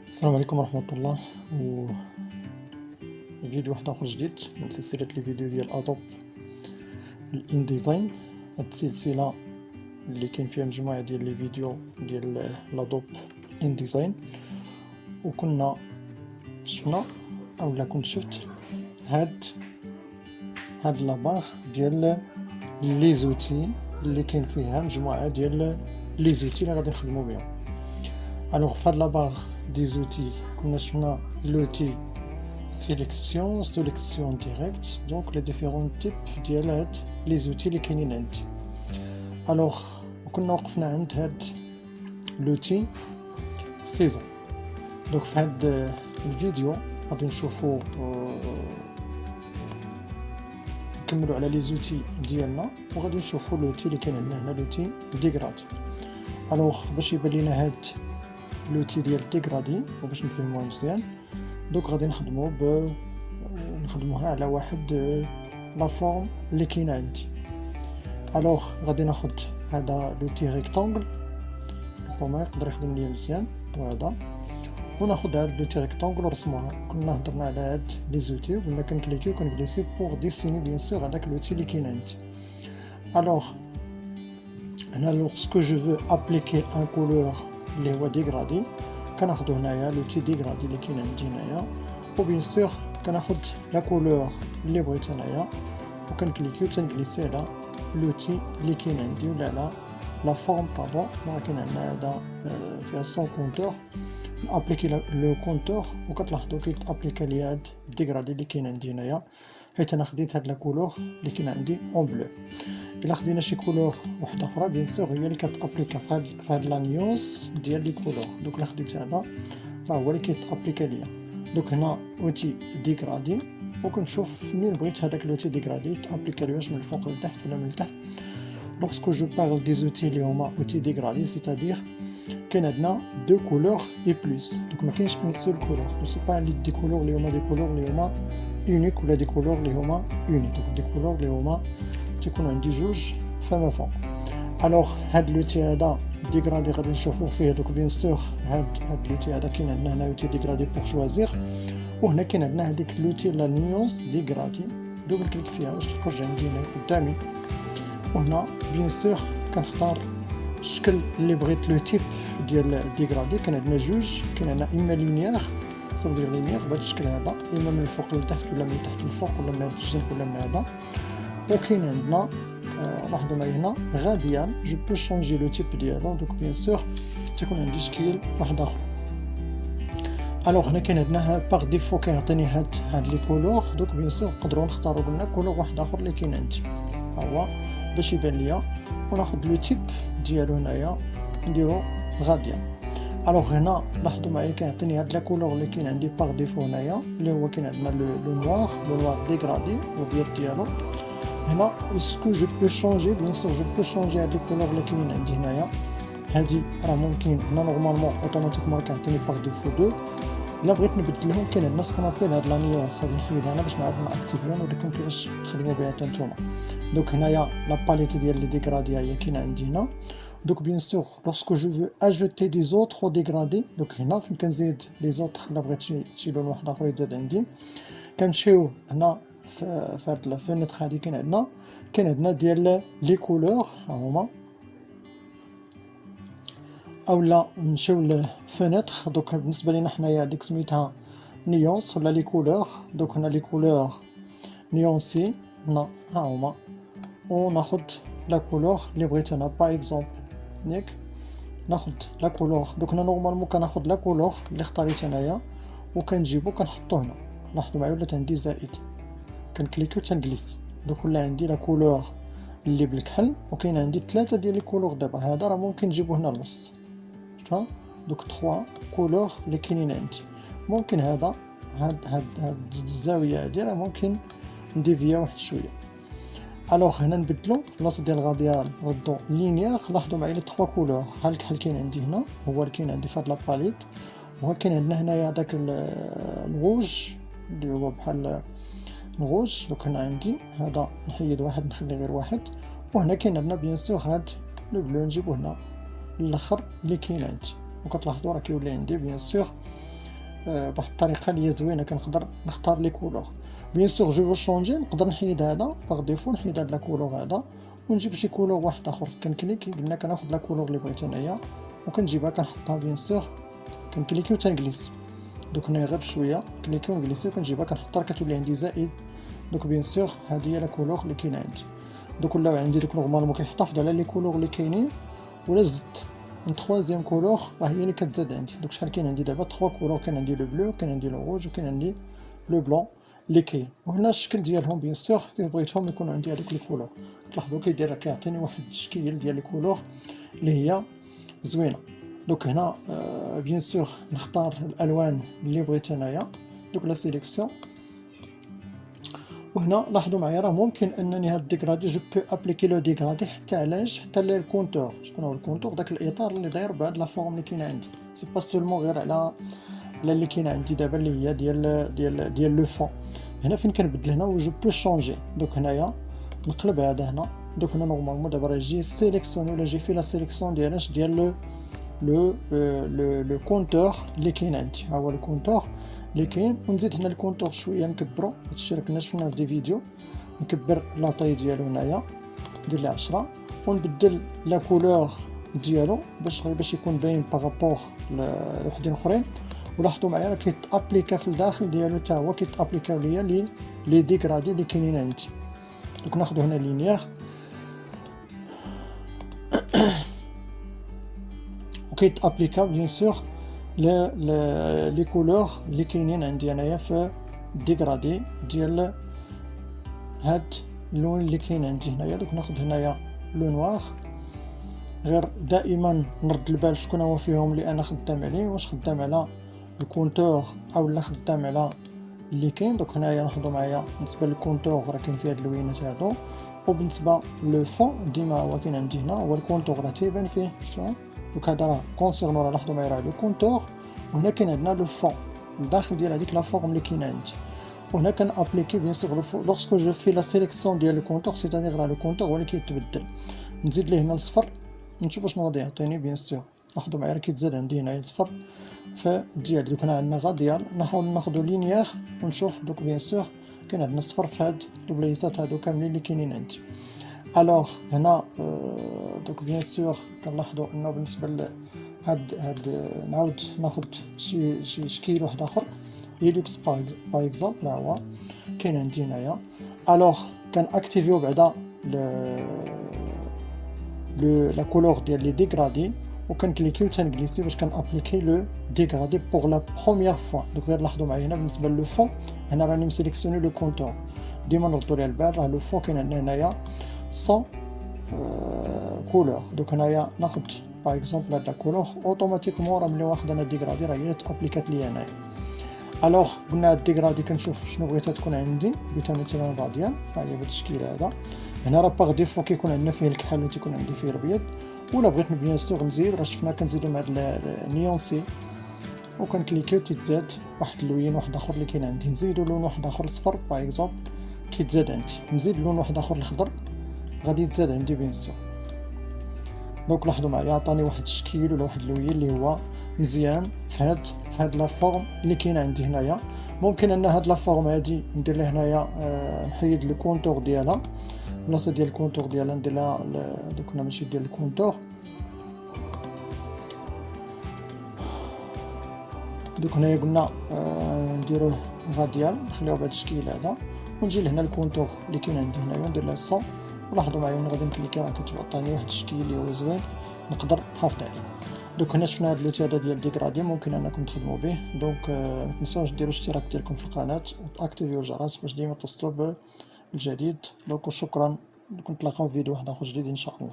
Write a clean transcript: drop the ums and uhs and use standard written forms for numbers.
السلام عليكم ورحمة الله فيديو واحد آخر جديد من سلسلة لي فيديو ديال أدوب الإن ديزاين. هاد السلسلة اللي كاين فيها مجموعة ديال لي فيديو ديال لادوب إن ديزاين، وكنا شفنا أولا كنت شفت هاد لاباغ ديال لي زوتي اللي كاين فيها مجموعة ديال لي زوتي اللي غادي نخدمو بهم. الوغ فهاد لاباغ دي زوتي كنا شفنا لوتي سيليكسيون ديريكت، دونك لي ديفيرون تيب ديال هاد لي زوتي اللي كاينين عندي. الوغ وكنا وقفنا عند هاد لوتي سيزون. دونك في هاد الفيديو غادي نشوفو نكملو على لي زوتي ديالنا، وغادي نشوفو لوتي اللي كاين عندنا هنا لوتي ديغراد. الوغ باش يبان لينا هاد لوتي ديال ديغرادي وباش نفهموه مزيان، دوك غادي نخدموها على واحد لا فورم اللي كاينه عندي. الوغ غادي ناخد هذا لوتي ريكتانغل بوما يقدر يخدم ليا مزيان، وهذا وناخد هاد لوتي ريكتانغل ونرسموها. كنا هضرنا على هاد لي زوتي وقلنا كنكليكي وكنجليسي بوغ ديسيني بيان سور هذاك لوتي اللي كاين عندي. الوغ هنا لوغسكو جو فو ابليكي ان كولور اللي هو ديغرادي، كناخدو هنايا لوتي ديغرادي اللي كاين عندي هنايا، وبيان سور كناخد لا كولور اللي بغيت انايا وكنكليكي وتنجليسي على لوتي اللي كاين عندي ولا على لا فورم باردون. ما كاين عندنا هذا فيها سون كونتور، ابليكي لو كونتور وكتلاحظوا كيتابليكا لي هاد الديغرادي اللي كاين عندي هنايا، حيت انا خديت هاد لا كولور اللي كاين عندي اون بلو. الا خدينا شي كولور واحده اخرى بيان سور هي اللي كتابليكا في هاد لا نيونس ديال لي كولور. دوك الا خديت هذا راه هو اللي كيتابليكا ليا. دوك هنا اوتي ديغرادي وكنشوف منين بغيت هذاك لوتي ديغرادي يتابليكا لي، واش من الفوق لتحت ولا من التحت. لوغسكو جو بارل دي زوتي اللي هما اوتي ديغرادي سيتادير كاين عندنا دو كولور اي بلوس، دوك ما كاينش ان سول كولور. دو سي با دي كولور اللي هما دي كولور اللي هما يونيك ولا دي كولور اللي هما يونيك، دوك دي كولور اللي هما تيكونوا عندي جوج فما فوق. الوغ هاد لوتي هذا ديغرادي غادي نشوفو فيه دوك بيان سور هاد لوتي هذا كاين عندنا هنا لوتي ديغرادي بوغ شوازيغ، وهنا كاين عندنا هذيك لوتي لا نيونس ديغرادي. دوك نكليك فيها باش تخرج عندي هنا قدامي، وهنا بيان سور كنختار الشكل اللي بغيت لو تيب ديال ديغرادي. كاين عندنا جوج، كاين عندنا اما لينيير صافي دير لينيير بهذا الشكل هذا، اما من الفوق لتحت ولا من التحت للفوق ولا من هذا الجنب ولا من هذا. وكاين عندنا لاحظوا معايا هنا غاديال، جو بو شونجي لو تيب ديالو. دوك بيان سور تيكون عندي شكل واحد اخر. الوغ هنا كاين عندنا باغ ديفو كيعطيني هاد لي كولور. دوك بيان سور نقدروا نختاروا قلنا كولور واحد اخر اللي كاين عندي ها هو باش يبان ليا، وناخذ لو تيب ديالو هنايا نديرو غاديال. الوغ هنا لاحظوا معايا كيعطيني هاد لا كولور اللي كاين عندي باغ ديفو هنايا اللي هو كاين عندنا لو نوار ديغرادي والبيض ديالو. هنا اسكو جو بو شونجي بيان سور جو بو شونجي هاد لي كولور اللي كاينين عندي هنايا. هادي راه ممكن هنا نورمالمون اوتوماتيكمون كيعطيني باغ ديفو دو. الا بغيت نبدلهم كاين عندنا سكونابيل هاد لا نيونس، غادي نحيدها انا باش نعاود ناكتيفيها ونوريكم كيفاش تخدموا بها حتى نتوما. دوك هنايا لا باليت ديال لي ديغرادي هي كاينه عندي هنا. دوك بيان سور لوغسكو جو فو اجوتي دي زوطخ ديغرادي، دوك هنا فين كنزيد لي زوطخ الا بغيت شي لون واحد اخر يتزاد عندي كنمشيو هنا في هاد الفينيتر هادي كاين عندنا ديال لي كولور ها هما، اولا نمشيو للفينيتر. دوك بالنسبه لينا حنايا ديك سميتها نيونس ولا لي كولور. دوك هنا لي كولور نيونسي هنا ها هما، وناخد لا كولور اللي بغيت انا با اكزومبل ياك ناخد لا كولور. دوك هنا نورمالمون كناخد لا كولور اللي اختاريت انايا وكنجيبو كنحطو هنا. لاحظوا معايا ولات عندي زائد، كنكليكي وتنجلس. دوك ولا عندي لا كولور اللي بالكحل، وكاين عندي 3 ديال لي كولور. دابا هذا راه ممكن نجيبو هنا الوسط، شفتها دوك 3 كولور اللي كاينين عندي. ممكن هاد الزاويه هادي راه ممكن نديفيا واحد شويه. الوغ هنا نبدلو في بلاصه ديال غاديال ردو لينيير. لاحظوا معايا لي 3 كولور بحال الكحل كاين عندي هنا، هو اللي كاين عندي في هاد لاباليت. وها كاين عندنا هنايا داك الغوج اللي هو بحال الغوج. دوك هنا عندي هذا نحيد واحد نخلي غير واحد، وهنا كاين عندنا بيان سور هاد لو بلو نجيبو هنا الاخر اللي كاين عندي. وكتلاحظوا راه كيولي عندي بيان سور بواحد الطريقه اللي هي زوينه، كنقدر نختار لي كولور. بيان سور جو فو شونجي، نقدر نحيد هذا باغ ديفو، نحيد هاد لا كولور هذا ونجيب شي كولور واحد اخر. كنكليكي قلنا كناخذ لا كولور اللي بغيت انايا وكنجيبها كنحطها بيان سور، كنكليكي وتنجلس. دوك هنايا غير بشويه كليكي ونجلسي وكنجيبها كنحطها كتولي عندي زائد. دوك بيان سور هذه هي لا كولور اللي كاينه عندي. دوك ولاو عندي دوك نورمالمون كيحتفظ على لي كولور اللي كاينين، ولا زدت من تخوازيام كولور راه هي اللي كتزاد عندي. دوك شحال كاين عندي دابا 3 كولور، كاين عندي لو بلو، كاين عندي لو روج، وكاين عندي لو بلون اللي كاين. وهنا الشكل ديالهم بيان سور كيف بغيتهم يكونوا عندي هذوك لي كولور. تلاحظوا كيعطيني واحد التشكيل ديال لي كولور اللي هي زوينه. دوك هنا بيان سور نختار الالوان اللي بغيت انايا، دوك لا سيليكسيون. وهنا لاحظوا معايا راه ممكن انني هاد ديغرادي جو بو ابليكي لو ديغرادي حتى علاش حتى للكونتور. شكون هو الكونتور؟ داك الاطار اللي داير بهاد لا فورم اللي كاينه عندي، سي با سولمون غير على اللي كاينه عندي دابا اللي هي ديال لو فون. هنا فين كنبدل هنا و جو بو شونجي. دوك هنايا نقلب هذا هنا. دوك هنا نورمالمون دابا راه يجي سيليكسيوني ولا جي في لا سيليكسيون ديالاش ديال لو كونتور اللي كاين عندي. ها هو الكونتور اللي كاين. ونزيد هنا الكونتور شويه نكبرو، هادشي راه كنا شفناه في دي فيديو. نكبر لاطاي ديالو هنايا ندير ليه 10 ونبدل لا كولور ديالو باش يكون باين بارابور لوحدين اخرين. ولاحظوا معايا راه كيتابليكا في الداخل ديالو حتى هو كيتابليكاو ليا لي ديغرادي اللي كاينين عندي. دونك ناخذ هنا لينيير وكيتابليكاو بيان سور لي كولور اللي كاينين عندي انايا في الديغرادي ديال هاد اللون اللي كاين عندي هنايا. دوك ناخذ هنايا لو نوار. غير دائما نرد البال شكون هو فيهم اللي انا خدام عليه، واش خدام على الكونتور او لا خدام على اللي كاين. دوك هنايا ناخذوا معايا بالنسبه للكونتور راه كاين فيه هاد اللوينات هادو، وبالنسبه لو فون ديما هو كاين عندي هنا هو الكونتور راه تيبان فيه. دوك هذا راه كونسيرنو، راه لاحظوا معايا راه لو كونتور، وهنا كاين عندنا لو فون الداخل ديال هذيك لا فورم اللي كاينه عندي. وهنا كان ابليكي بيان سور لوغسكو جو في لا سيليكسيون ديال لو كونتور، سيتادير راه لو كونتور هو اللي كيتبدل. نزيد ليه هنا الصفر نشوف شنو غادي يعطيني. بيان سور لاحظوا معايا راه كيتزاد عندي هنايا الصفر فديال. دوك هنا عندنا غاديال، نحاول ناخذ لينيير ونشوف. دوك بيان سور كاين عندنا الصفر في هاد البلايصات هادو كاملين اللي كاينين عندي. الوغ هنا دوك بيان سور كنلاحظوا انه بالنسبه هاد نعاود ناخذ شي شكل واحد اخر إليبس باغ اكزومبل. ها هو كاين عندي هنايا. الوغ كان اكتيفيو بعدا لا كولور ديال لي ديغرادي وكنكليكي وتنجليسي باش كنابليكي لو ديغرادي بوغ لا بروميير فوا. دوك غير لاحظوا معايا هنا بالنسبه لو فون، هنا راني مسيليكسيوني لو كونتور. ديما نردو ليه البال راه لو فون كاين عندنا هنايا 100 كولور. دوك هنايا ناخذ باغ اكزومبل هاد لا كولور اوتوماتيكمون راه ملي واخد انا ديغرادي راه هي تابليكات ليا هنايا. الوغ قلنا هاد ديغرادي كنشوف شنو بغيتها تكون عندي. بغيتها مثلا راديال، ها هي بهاد الشكل هذا. هنا راه باغ ديفو كيكون عندنا فيه الكحل وتيكون عندي فيه الابيض. ولا بغيت بيان سور نزيد، راه شفنا كنزيدو مع هاد النيونسي وكنكليكيو تيتزاد واحد اللوين واحد اخر اللي كاين عندي. نزيدو لون واحد اخر الصفر باغ اكزومبل كيتزاد عندي. نزيد لون واحد اخر الخضر غادي يتزاد عندي بيان سور. دونك لاحظوا معايا عطاني واحد الشكل ولا واحد اللوين اللي هو مزيان في هاد لا فورم اللي كاينه عندي هنايا. ممكن ان هاد لا فورم هادي ندير لها هنايا نحيد لو كونتور ديالها، بلاصه ديال الكونتور ديالها ندير لها دوك هنا ماشي ديال الكونتور. دوك هنايا قلنا نديروه غاديال، نخليوه بهذا الشكل هذا، ونجي لهنا الكونتور اللي كاين عندي هنايا وندير له 100. ولاحظوا معايا ملي غادي نكليكي راه كتعطيني واحد الشكل اللي هو زوين نقدر نحافظ عليه. دوك هنا شفنا هاد لوتي هذا ديال ديغرادي ممكن انكم تخدموا به. دونك متنساوش ديروا اشتراك ديالكم في القناه وتاكتيفيو الجرس باش ديما توصلوا بالجديد. دونك شكرا، نتلاقاو في فيديو واحد اخر جديد ان شاء الله.